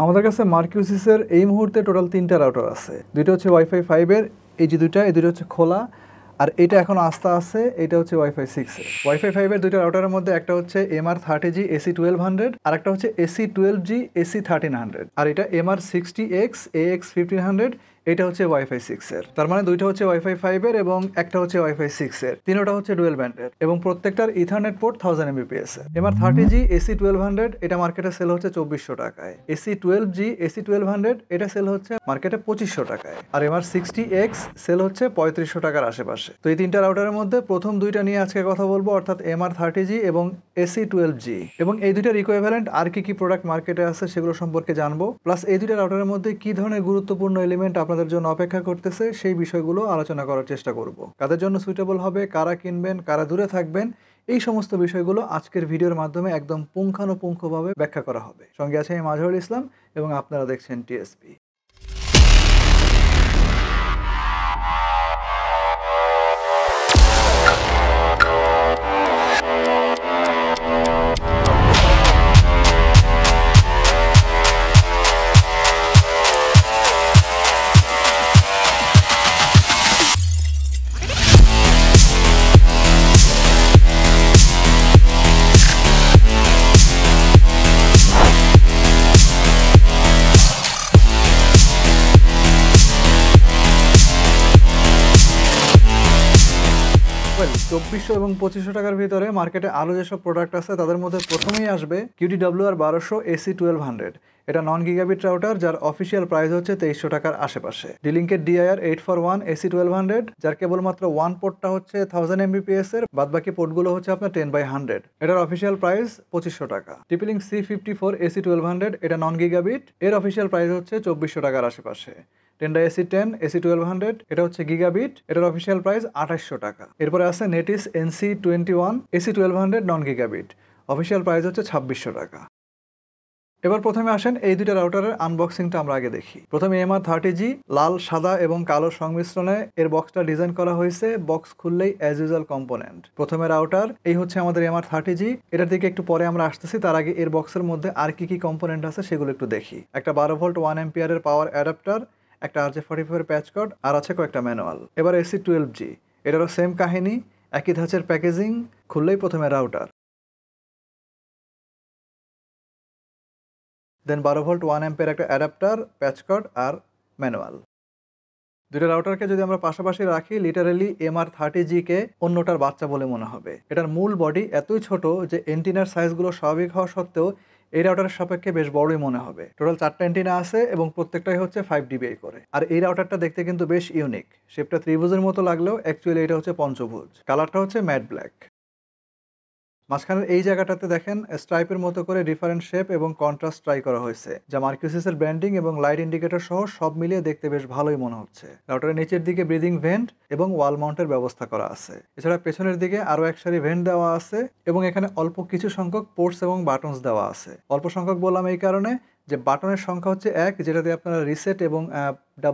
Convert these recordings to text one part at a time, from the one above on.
আমাদের কাছে মার্কিউসিসের এই মুহূর্তে টোটাল 3টা রাউটার আছে। দুইটা হচ্ছে ওয়াইফাই 5 এর, এই যে দুইটা, এই দুটো হচ্ছে খোলা, আর এটা এখন আস্তে আছে, এটা হচ্ছে ওয়াইফাই 6 এর। ওয়াইফাই 5 এর দুইটা রাউটারের মধ্যে একটা হচ্ছে MR30G AC1200 আর একটা হচ্ছে AC12G AC1300, আর এটা MR60X AX1500, এটা হচ্ছে ওয়াইফাই 6 এর। তার মানে দুইটা হচ্ছে ওয়াইফাই 5 এর এবং একটা হচ্ছে ওয়াইফাই 6 এর। তিনটা হচ্ছে ডুয়েল ব্যান্ডের এবং প্রত্যেকটার ইথারনেট পোর্ট 1000 Mbps এর। MR30G AC1200 এটা মার্কেটে সেল হচ্ছে 2400 টাকায়। AC12G AC1200 এটা সেল হচ্ছে মার্কেটে 2500 টাকায়। আর MR60X সেল হচ্ছে 3500 টাকার আশেপাশে। তো এই তিনটা রাউটারের মধ্যে প্রথম দুইটা নিয়ে আজকে কথা বলবো, অর্থাৎ MR30G এবং AC12G, এবং এই দুইটার ইকুইভ্যালেন্ট আর কি প্রোডাক্ট মার্কেটে আছে সেগুলো সম্পর্কে জানবো। প্লাস এই দুইটা রাউটারের মধ্যে কি ধরনের গুরুত্বপূর্ণ এলিমেন্ট আপনাদের জন্য অপেক্ষা করতেছে সেই বিষয়গুলো আলোচনা করার চেষ্টা করব। কাদের জন্য সুইটেবল হবে, কারা কিনবেন, কারা দূরে থাকবেন, এই সমস্ত বিষয়গুলো আজকের ভিডিওর মাধ্যমে একদম পুঙ্খানুপুঙ্খভাবে ব্যাখ্যা করা হবে। সঙ্গে আছে আমি মাজহারুল ইসলাম এবং আপনারা দেখছেন টিএসপি। চব্বিশশো এবং 2500 টাকার ভিতরে মার্কেটে আরও যেসব প্রোডাক্ট আছে তাদের মধ্যে প্রথমেই আসবে QTWR1200 AC1200। এটা নন গিগাবিট রাউটার যার অফিসিয়াল প্রাইস হচ্ছে 2300 টাকার আশেপাশে। ডিলিংকের DIR 841 AC1200 যার কেবলমাত্র ওয়ান পোর্টটা হচ্ছে 1000 Mbps এর, বাদবাকি পোর্টগুলো হচ্ছে আপনার 10/100। এটার অফিসিয়াল প্রাইস 2500 টাকা। টিপিলিংক C54 AC1200 এটা নন গিগাবিট, এর অফিসিয়াল প্রাইস হচ্ছে 2400 টাকার আশেপাশে। টেন্ডা AC10 AC1200 এটা হচ্ছে গিগাবিট, এটার অফিসিয়াল প্রাইস 2800 টাকা। এরপরে আছে নেটিস NC21 AC1200 নন গিগাবিট, অফিসিয়াল প্রাইস হচ্ছে 2600 টাকা। এবার প্রথমে আসেন এই দুইটা রাউটারের আনবক্সিংটা আমরা আগে দেখি। প্রথমে MR30G লাল, সাদা এবং কালোর সংমিশ্রণে এর বক্সটা ডিজাইন করা হয়েছে। বক্স খুললেই অ্যাজ ইউজুয়াল কম্পোনেন্ট। প্রথমে রাউটার, এই হচ্ছে আমাদের MR30G, এটার দিকে একটু পরে আমরা আসতেছি। তার আগে এর বক্সের মধ্যে আর কি কম্পোনেন্ট আছে সেগুলো একটু দেখি। একটা 12 ভোল্ট 1 অ্যাম্পিয়ারের পাওয়ার অ্যাডাপ্টার, একটা RJ45 এর প্যাচ কর্ড, আর আছে কয়েকটা ম্যানুয়াল। এবার AC12G, এটারও সেম কাহিনী, একই ধাঁচের প্যাকেজিং। খুললেই প্রথমে রাউটার, দেন 12 ভোল্ট 1 অ্যাম্পিয়ার একটা অ্যাডাপ্টার, প্যাচ কর্ড আর ম্যানুয়াল। দুটো রাউটারকে যদি আমরা পাশাপাশি রাখি, লিটারালি MR30G কে অন্যটার বাচ্চা বলে মনে হবে। এটার মূল বডি এতই ছোট যে এন্টিনার সাইজগুলো স্বাভাবিক হওয়া সত্ত্বেও এই রাউটারের সাপেক্ষে বেশ বড়ই মনে হবে। টোটাল 4টা এন্টিনা আছে এবং প্রত্যেকটাই হচ্ছে 5 dBi করে। আর এই রাউটারটা দেখতে কিন্তু বেশ ইউনিক। শেপটা ত্রিভুজের মতো লাগলেও অ্যাকচুয়ালি এটা হচ্ছে পঞ্চভুজ। কালারটা হচ্ছে ম্যাট ব্ল্যাক। মাঝখানের এই জায়গাটাতে দেখেন স্ট্রাইপের মতো করে ডিফারেন্ট শেপ এবং কন্ট্রাস্ট ট্রাই করা হয়েছে, যা মার্কিউসিসের ব্র্যান্ডিং এবং লাইট ইন্ডিকেটর সহ সব মিলিয়ে দেখতে বেশ ভালোই মনে হচ্ছে। রাউটারের নিচের দিকে ব্রিদিং ভেন্ট এবং ওয়াল মাউন্টের ব্যবস্থা করা আছে। এছাড়া পেছনের দিকে আরও এক সারি ভেন্ট দেওয়া আছে এবং এখানে অল্প কিছু সংখ্যক পোর্টস এবং বাটনস দেওয়া আছে। অল্প সংখ্যক বললাম এই কারণে যে বাটনের সংখ্যা হচ্ছে 1, যেটাতে আপনারা রিসেট এবং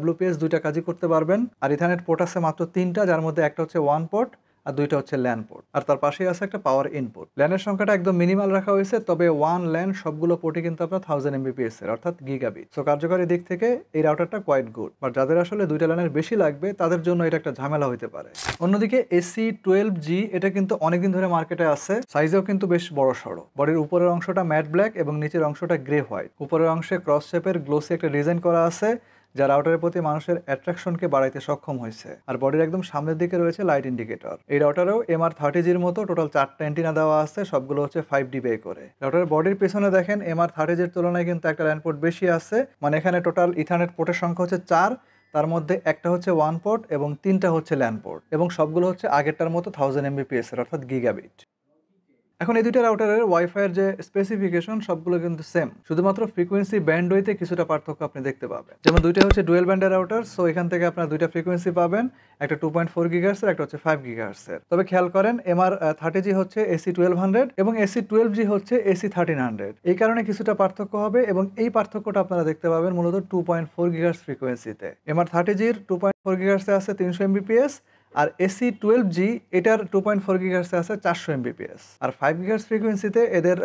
WPS দুইটা কাজই করতে পারবেন। আর ইথারনেট পোর্ট আছে মাত্র 3টা, যার মধ্যে একটা হচ্ছে ওয়ান পোর্ট আর দুইটা হচ্ছে ল্যান পোর্ট, আর তার পাশেই আছে একটা পাওয়ার ইনপুট। ল্যানের সংখ্যাটা একদম মিনিমাল রাখা হয়েছে, তবে ওয়ান ল্যান সবগুলো পোর্টই কিন্তু আপনার 1000 Mbps এর, অর্থাৎ গিগাবিট। সো কার্যকরী দিক থেকে এই রাউটারটা কোয়াইট গুড, বাট যাদের আসলে দুইটা ল্যানের বেশি লাগবে তাদের জন্য এটা একটা ঝামেলা হতে পারে। অন্যদিকে AC12G এটা কিন্তু অনেকদিন ধরে মার্কেটে আছে, সাইজেও কিন্তু বেশ বড় সড়ো। বডির উপরের অংশটা ম্যাট ব্ল্যাক এবং নিচের অংশটা গ্রে হোয়াইট। উপরের অংশে ক্রস শেপের গ্লোসি একটা ডিজাইন করা আছে, যা রাউটারের প্রতি মানুষের অ্যাট্রাকশনকে বাড়াইতে সক্ষম হয়েছে। আর বডির একদম সামনের দিকে রয়েছে লাইট ইন্ডিকেটর। এই রাউটারেও MR30G'র মতো টোটাল 4টা অ্যান্টিনা দেওয়া আছে, সবগুলো হচ্ছে 5 dBi করে। রাউটারের বডির পেছনে দেখেন MR30G'র তুলনায় কিন্তু একটা ল্যান পোর্ট বেশি আছে, মানে এখানে টোটাল ইথারনেট পোর্টের সংখ্যা হচ্ছে 4, তার মধ্যে একটা হচ্ছে ওয়ান পোর্ট এবং 3টা হচ্ছে ল্যান পোর্ট, এবং সবগুলো হচ্ছে আগেরটার মতো 1000 Mbps এর, অর্থাৎ গিগাবিট। এখন এই দুইটা রাউটারের ওয়াইফাইয়ের যে স্পেসিফিকেশন সবগুলো কিন্তু সেম, শুধুমাত্র ফ্রিকোয়েন্সি ব্যান্ডউইথে কিছুটা পার্থক্য আপনি দেখতে পাবেন। যেমন দুইটা হচ্ছে ডুয়েল ব্যান্ডের রাউটার, সো এখান থেকে আপনারা দুইটা ফ্রিকোয়েন্সি পাবেন, একটা 2.4 GHz এর, একটা হচ্ছে 5 GHz এর। তবে খেয়াল করেন MR30G হচ্ছে AC1200 এবং AC12G হচ্ছে AC1300, এই কারণে কিছুটা পার্থক্য হবে এবং এই পার্থক্যটা আপনারা দেখতে পাবেন মূলত 2.4 GHz ফ্রিকোয়েন্সিতে। MR30G'র 2.4 GHz আছে 300 Mbps আর AC12G এটার 2.4 GHz আছে 400 Mbps, আর 5 GHz ফ্রিকোয়েন্সিতে এদের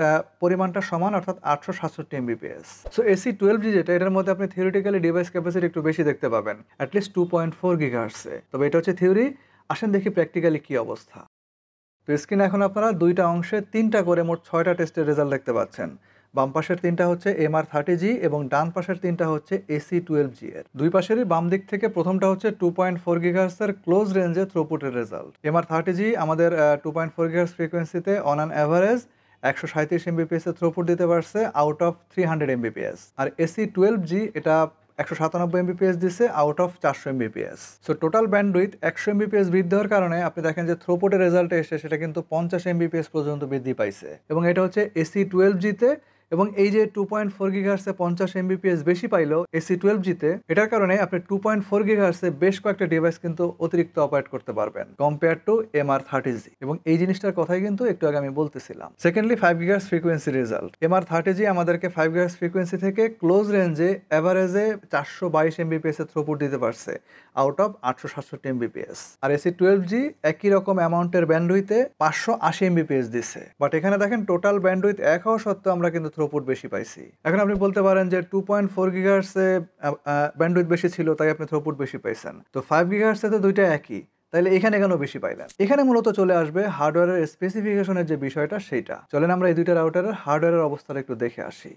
পরিমাণটা সমান, অর্থাৎ 867 Mbps। সো AC12G যেটা, এটার মধ্যে আপনি থিওরিটিক্যালি ডিভাইস ক্যাপাসিটি একটু বেশি দেখতে পাবেন, অ্যাটলিস্ট 2.4 GHz। তবে এটা হচ্ছে থিওরি, আসেন দেখি প্র্যাকটিক্যালি কী অবস্থা। তো স্ক্রিনে এখন আপনারা দুইটা অংশে 3টা করে মোট 6টা টেস্টের রেজাল্ট দেখতে পাচ্ছেন। বাম পাশের 3টা হচ্ছে MR30G এবং ডান পাশের 3টা হচ্ছে AC12G এর। দুই পাশেরই বাম দিক থেকে প্রথমটা হচ্ছে 2.4 GHz এর ক্লোজ রেঞ্জে থ্রুপুটের রেজাল্ট। MR30G আমাদের 2.4 GHz ফ্রিকোয়েন্সিতে অন অ্যান অ্যাভারেজ 137 Mbps এর থ্রুপুট দিতে পারছে out of 300 Mbps, R AC12G এটা 197 Mbps দিছে out of 400 Mbps। So total bandwidth 100 Mbps বৃদ্ধি হওয়ার কারণে আপনি দেখেন যে থ্রুপুটের রেজাল্টে এসে সেটা কিন্তু 50 Mbps পর্যন্ত বৃদ্ধি পাইছে, এবং এটা হচ্ছে AC12G তে। এবং এই যে 2.4 GHz এ 50 Mbps বেশি পাইলো AC12G তে, এটার কারণে আপনি 2.4 GHz এ বেশ কয়েকটা ডিভাইস কিন্তু অতিরিক্ত অপারেট করতে পারবেন কম্পেয়ার টু MR30G, এবং এই জিনিসটার কথাই কিন্তু একটু আগে আমি বলতেছিলাম। Secondly 5 GHz frequency result. MR30G আমাদেরকে 5 GHz ফ্রিকোয়েন্সি থেকে ক্লোজ রেঞ্জে এভারেজে 422 Mbps এর থ্রুপুট দিতে পারছে out of 867 Mbps, R AC12G একই রকম অ্যামাউন্টের ব্যান্ডউইথে 580 Mbps দিছে। বাট এখানে দেখেন টোটাল ব্যান্ডউইথ এক হওয়া সত্ত্বেও আমরা কিন্তু থ্রুপুট বেশি পাইছি। এখন আপনি বলতে পারেন যে 2.4 GHz এ ব্যান্ডউইথ বেশি ছিল তাই আপনি থ্রুপুট বেশি পাইছেন, তো 5 GHz এ তো দুইটা একই, তাহলে এখানে কেন বেশি পাইলেন? এখানে মূলত চলে আসবে হার্ডওয়্যারের স্পেসিফিকেশনের যে বিষয়টা সেইটা। চলেন আমরা এই দুইটা রাউটারের হার্ডওয়্যারের অবস্থাটা একটু দেখে আসি।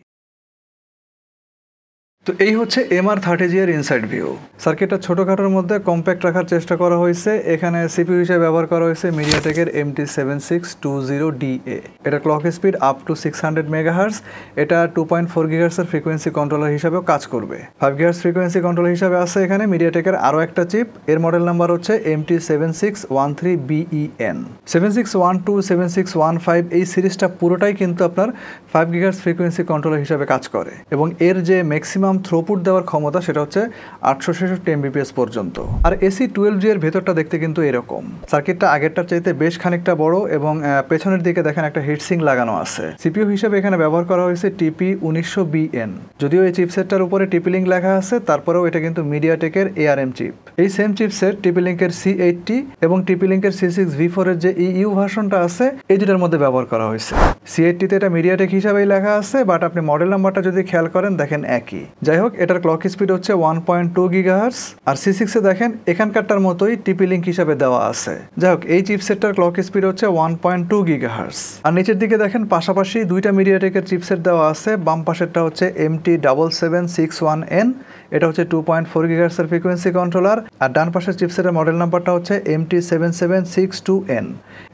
তো এই হচ্ছে MR30G এর ইনসাইড ভিউ। সার্কিটটা ছোটোখাটোর মধ্যে কম্প্যাক্ট রাখার চেষ্টা করা হয়েছে। এখানে সিপিইউ হিসেবে ব্যবহার করা হয়েছে মিডিয়াটেকের MT7620DA। এটা clock speed up to 600 MHz। এটা 2.4 GHz এর ফ্রিকোয়েন্সি কন্ট্রোলার হিসাবেও কাজ করবে। 5 GHz ফ্রিকোয়েন্সি কন্ট্রোলার হিসাবে আছে এখানে মিডিয়াটেকের আরও একটা চিপ। এর মডেল নাম্বার হচ্ছে MT7613BEN। 7612, 7615 এই সিরিজটা পুরোটাই কিন্তু আপনার 5 GHz ফ্রিকোয়েন্সি কন্ট্রোলার হিসাবে কাজ করে, এবং এর যে ম্যাক্সিমাম থ্রুপুট দেওয়ার ক্ষমতা সেটা হচ্ছে 866 Mbps পর্যন্ত। আর AC12G এর ভেতরটা দেখতে কিন্তু এরকম। সার্কিটটা আগেরটার চাইতে বেশ খানিকটা বড়, এবং পেছনের দিকে দেখেন একটা হিটসিং লাগানো আছে। সিপিইউ হিসেবে এখানে ব্যবহার করা হয়েছে TP1900BN। যদিও এই চিপসেটটার উপরে TP Link লেখা আছে, তারপরেও এটা কিন্তু মিডিয়াটেকের ARM চিপ। এই সেম চিপসেট TP Link-এর C80 এবং TP Link-এর C6V4 এর যে EU ভার্সনটা আছে এই দুটার মধ্যে ব্যবহার করা হয়েছে। C80 তে এটা মিডিয়াটেক হিসাবেই লেখা আছে, বাট আপনি মডেল নাম্বারটা যদি খেয়াল করেন দেখেন একই। যাই হোক, এটার ক্লক স্পিড হচ্ছে 1.2 GHz, আর C6 এ দেখেন এখানকারটার মতোই TP Link হিসাবে দেওয়া আছে। যাই হোক, এই চিপসেটটার ক্লক স্পিড হচ্ছে 1.2 GHz। আর নিচের দিকে দেখেন পাশাপাশি দুইটা মিডিয়াটেকের চিপসেট দেওয়া আছে। বাম পাশেরটা হচ্ছে MT7761N, এটা হচ্ছে 2.4 GHz এর ফ্রিকোয়েন্সি কন্ট্রোলার, আর ডান পাশের চিপসেটের মডেল নাম্বারটা হচ্ছে MT7762N,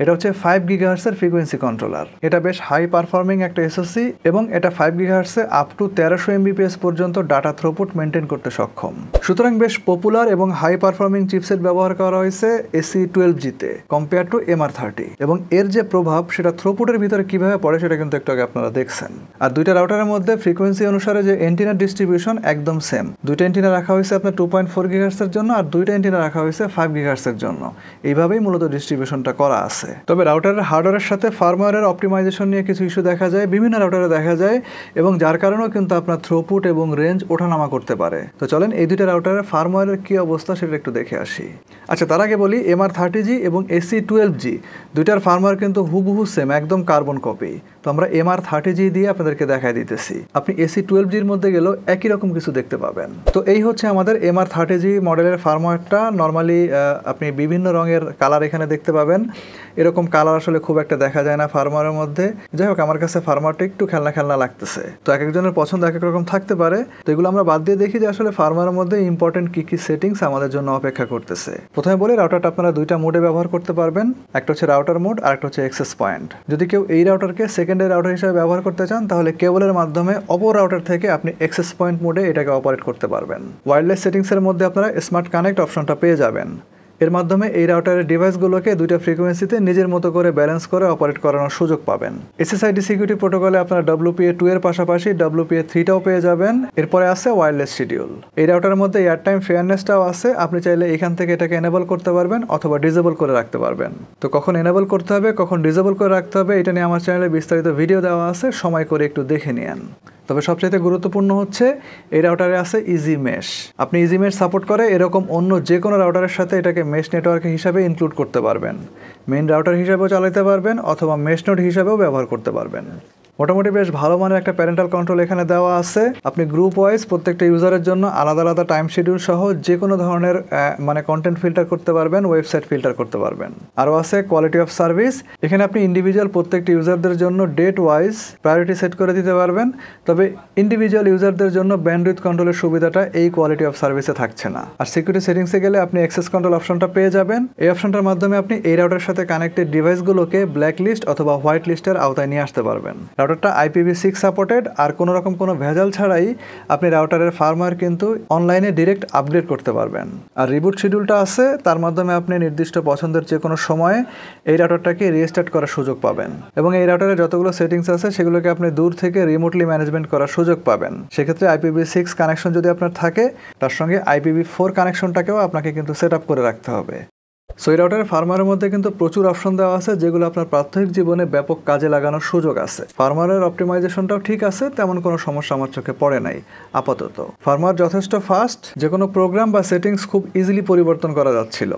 এটা হচ্ছে 5 GHz এর ফ্রিকোয়েন্সি কন্ট্রোলার। এটা বেশ হাই পারফর্মিং একটা SoC, এবং এটা 5 GHz A up to 1300 Mbps পর্যন্ত ডাটা থ্রুপুট মেনটেন করতে সক্ষম। সুতরাং বেশ পপুলার এবং হাই পারফর্মিং চিপসেট ব্যবহার করা হয়েছে AC12G তে কম্পেয়ার টু MR30, এবং এর যে প্রভাব সেটা থ্রুপুটের ভিতরে কিভাবে পড়ে সেটা কিন্তু একটু আগে আপনারা দেখছেন। আর দুইটা রাউটারের মধ্যে ফ্রিকোয়েন্সি অনুসারে যে এন্টিনার ডিস্ট্রিবিউশন একদম সেম। দুইটা এন্টিনা রাখা হয়েছে আপনার 2.4 GHz এর জন্য, আর দুইটা এন্টিনা রাখা হয়েছে 5 GHz এর জন্য। এইভাবেই মূলত ডিস্ট্রিবিউশনটা করা আছে। তবে রাউটারের হার্ডওয়্যারের সাথে ফার্মওয়্যারের অপটিমাইজেশন নিয়ে কিছু ইস্যু দেখা যায়, বিভিন্ন রাউটারে দেখা যায়, এবং যার কারণেও কিন্তু আপনার থ্রুপুট এবং রেঞ্জ ওঠানামা করতে পারে। তো চলেন এই দুইটা রাউটারের ফার্মওয়্যারের কী অবস্থা সেটা একটু দেখে আসি। আচ্ছা, তার আগে বলি MR30G এবং AC12G দুইটার ফার্মওয়্যার কিন্তু হুবহু সেম, একদম কার্বন কপি। তো আমরা MR30G দিয়ে আপনাদেরকে দেখায় দিতেছি। আপনি AC12Gর মধ্যে গেলেও একই রকম কিছু দেখতে পাবেন। তো এই হচ্ছে আমাদের MR30G মডেলের ফার্মওয়্যারটা। নর্মালি আপনি বিভিন্ন রঙের কালার এখানে দেখতে পাবেন। এরকম কালার আসলে খুব একটা দেখা যায় না ফার্মওয়্যারের মধ্যে। যাই হোক, আমার কাছে ফার্মওয়্যারটা একটু খেলনা খেলনা লাগতেছে। তো এক একজনের পছন্দ এক এক রকম থাকতে পারে। তো এগুলো আমরা বাদ দিয়ে দেখি যে আসলে ফার্মওয়্যারের মধ্যে ইম্পর্টেন্ট কী কী সেটিংস আমাদের জন্য অপেক্ষা করতেছে। প্রথমে বলি, রাউটারটা আপনারা দুইটা মোডে ব্যবহার করতে পারবেন। একটা হচ্ছে রাউটার মোড, আর একটা হচ্ছে অ্যাক্সেস পয়েন্ট। যদি কেউ এই রাউটারকে সেকেন্ডারি রাউটার হিসেবে ব্যবহার করতে চান, তাহলে কেবলের মাধ্যমে অপর রাউটার থেকে আপনি অ্যাক্সেস পয়েন্ট মোডে এটাকে অপারেট করতে পারবেন। ওয়্যারলেস সেটিংসের মধ্যে আপনারা স্মার্ট কানেক্ট অপশনটা পেয়ে যাবেন। এর মাধ্যমে এই রাউটারের ডিভাইসগুলোকে দুইটা ফ্রিকোয়েন্সিতে নিজের মতো করে ব্যালেন্স করে অপারেট করানোর সুযোগ পাবেন। SSID সিকিউরিটি প্রোটোকলে আপনারা WPA2 এর পাশাপাশি WPA3টাও পেয়ে যাবেন। এরপরে আছে ওয়্যারলেস শিডিউল। এই রাউটারের মধ্যে এয়ারটাইম ফেয়ারনেসটাও আছে। আপনি চাইলে এখান থেকে এটাকে এনেবল করতে পারবেন অথবা ডিসেবল করে রাখতে পারবেন। তো কখন এনেবল করতে হবে, কখন ডিসেবল করে রাখতে হবে, এটা নিয়ে আমার চ্যানেলে বিস্তারিত ভিডিও দেওয়া আছে, সময় করে একটু দেখে নিন। তবে সবচেয়ে গুরুত্বপূর্ণ হচ্ছে এই রাউটারে আছে ইজি মেশ। আপনি ইজি মেশ সাপোর্ট করে এরকম অন্য যে কোনো রাউটারের সাথে এটাকে মেশ নেটওয়ার্ক হিসাবে ইনক্লুড করতে পারবেন, মেইন রাউটার হিসাবেও চালাতে পারবেন অথবা মেশ নোড হিসাবেও ব্যবহার করতে পারবেন। মোটামুটি বেশ ভালো মানের একটা প্যারেন্টাল কন্ট্রোল এখানে দেওয়া আছে। আপনি গ্রুপ ওয়াইজ প্রত্যেকটা ইউজারের জন্য আলাদা আলাদা টাইম শিডিউল সহ যে কোনো ধরনের কন্টেন্ট ফিল্টার করতে পারবেন, ওয়েবসাইট ফিল্টার করতে পারবেন। আরও আছে কোয়ালিটি অফ সার্ভিস। এখানে আপনি ইন্ডিভিজুয়াল প্রত্যেকটি ইউজারদের জন্য ডেট ওয়াইজ প্রায়োরিটি সেট করে দিতে পারবেন। তবে ইন্ডিভিজুয়াল ইউজারদের জন্য ব্যান্ডউইথ কন্ট্রোলের সুবিধাটা এই কোয়ালিটি অফ সার্ভিসে থাকছে না। আর সিকিউরিটি সেটিংসে গেলে আপনি অ্যাক্সেস কন্ট্রোল অপশনটা পেয়ে যাবেন। এই অপশনটার মাধ্যমে আপনি এই রাউটারের সাথে কানেক্টেড ডিভাইসগুলোকে ব্ল্যাক লিস্ট অথবা হোয়াইট লিস্টের আওতায় নিয়ে আসতে পারবেন। রাউটারটা IPv6 সাপোর্টেড, আর কোনো রকম কোনো ভেজাল ছাড়াই আপনি রাউটারের ফার্মওয়্যার কিন্তু অনলাইনে ডিরেক্ট আপগ্রেড করতে পারবেন। আর রিবুট শিডিউলটা আছে, তার মাধ্যমে আপনি নির্দিষ্ট পছন্দের যে কোনো সময়ে এই রাউটারটাকে রিস্টার্ট করার সুযোগ পাবেন। এবং এই রাউটারে যতগুলো সেটিংস আছে সেগুলোকে আপনি দূর থেকে রিমোটলি ম্যানেজমেন্ট করার সুযোগ পাবেন। সেক্ষেত্রে IPv6 কানেকশন যদি আপনার থাকে, তার সঙ্গে IPv4 কানেকশনটাকেও আপনাকে কিন্তু সেট আপ করে রাখতে হবে। সো এই রাউটারের ফার্মওয়্যারের মধ্যে কিন্তু প্রচুর অপশন দেওয়া আছে, যেগুলো আপনার প্রাত্যহিক জীবনে ব্যাপক কাজে লাগানোর সুযোগ আছে। ফার্মওয়্যারের অপটিমাইজেশনটাও ঠিক আছে, তেমন কোনো সমস্যা আমার চোখে পড়ে নাই আপাতত। ফার্মওয়্যার যথেষ্ট ফাস্ট, যে কোনো প্রোগ্রাম বা সেটিংস খুব ইজিলি পরিবর্তন করা যাচ্ছিল।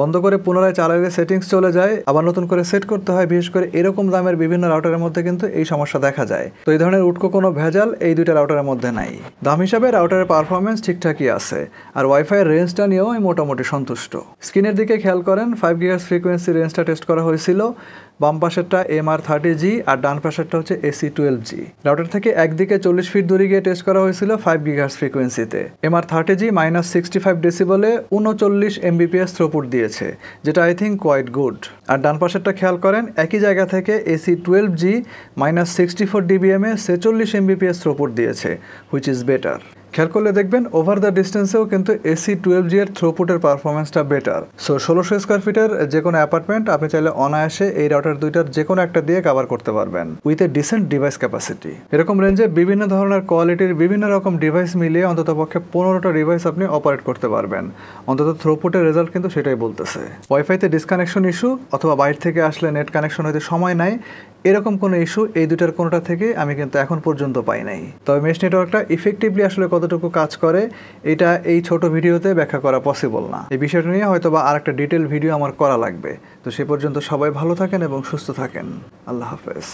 বন্ধ করে পুনরায় চালালে সেটিংস চলে যায়, আবার নতুন করে সেট করতে হয়। বিশেষ করে এরকম দামের বিভিন্ন রাউটারের মধ্যে কিন্তু এই সমস্যা দেখা যায়। তো এই ধরনের উটকো কোনো ভেজাল এই দুইটা রাউটারের মধ্যে নাই। দাম হিসাবে রাউটারের পারফরমেন্স ঠিকঠাকই আছে, আর ওয়াইফাইয়ের রেঞ্জটা নিয়েও আমি মোটামুটি সন্তুষ্ট। স্ক্রিনের দিকে খেয়াল করেন, 5 GHz ফ্রিকোয়েন্সি রেঞ্জটা টেস্ট করা হয়েছিল। বাম পাশেরটা MR30G আর ডান পাশেরটা হচ্ছে AC12G। রাউটার থেকে একদিকে 40 ফিট দূরে গিয়ে টেস্ট করা হয়েছিল 5 GHz ফ্রিকোয়েন্সিতে। MR30G -65 ডেসিবলে 39 Mbps থ্রুপুট দিয়েছে, যেটা আই থিঙ্ক কোয়াইট গুড। আর ডান পাশেরটা খেয়াল করেন, একই জায়গা থেকে AC12G -64 dBm এ 46 Mbps থ্রুপুট দিয়েছে, হুইচ ইজ বেটার। খেয়াল করলে দেখবেন ওভার দ্য ডিস্টেন্সেও কিন্তু AC12G এর থ্রুপুটের পারফরমেন্সটা বেটার। সো 1600 স্কোয়ার ফিটের যে কোনো অ্যাপার্টমেন্ট আপনি চাইলে অনায়াসে এই রাউটার দুইটার যে কোনো একটা দিয়ে কভার করতে পারবেন with a dissent device capacity. এরকম রেঞ্জে বিভিন্ন ধরনের কোয়ালিটির বিভিন্ন রকম ডিভাইস মিলিয়ে অন্ততপক্ষে 15টা ডিভাইস আপনি অপারেট করতে পারবেন। অন্তত থ্রুপুটের রেজাল্ট কিন্তু সেটাই বলতেছে। ওয়াইফাইতে ডিসকানেকশন ইস্যু অথবা বাইরে থেকে আসলে নেট কানেকশন হইতে সময় নাই, এরকম কোনো ইস্যু এই দুটার কোনোটা থেকে আমি কিন্তু এখন পর্যন্ত পাই নাই। তবে মেশ নেটওয়ার্কটা ইফেক্টিভলি আসলে কতটুকু কাজ করে এটা এই ছোট ভিডিওতে ব্যাখ্যা করা পসিবল না। এই বিষয়টা নিয়ে হয়তো বা আরেকটা ডিটেল ভিডিও আমার করা লাগবে। তো সে পর্যন্ত সবাই ভালো থাকেন এবং সুস্থ থাকেন। আল্লাহ হাফেজ।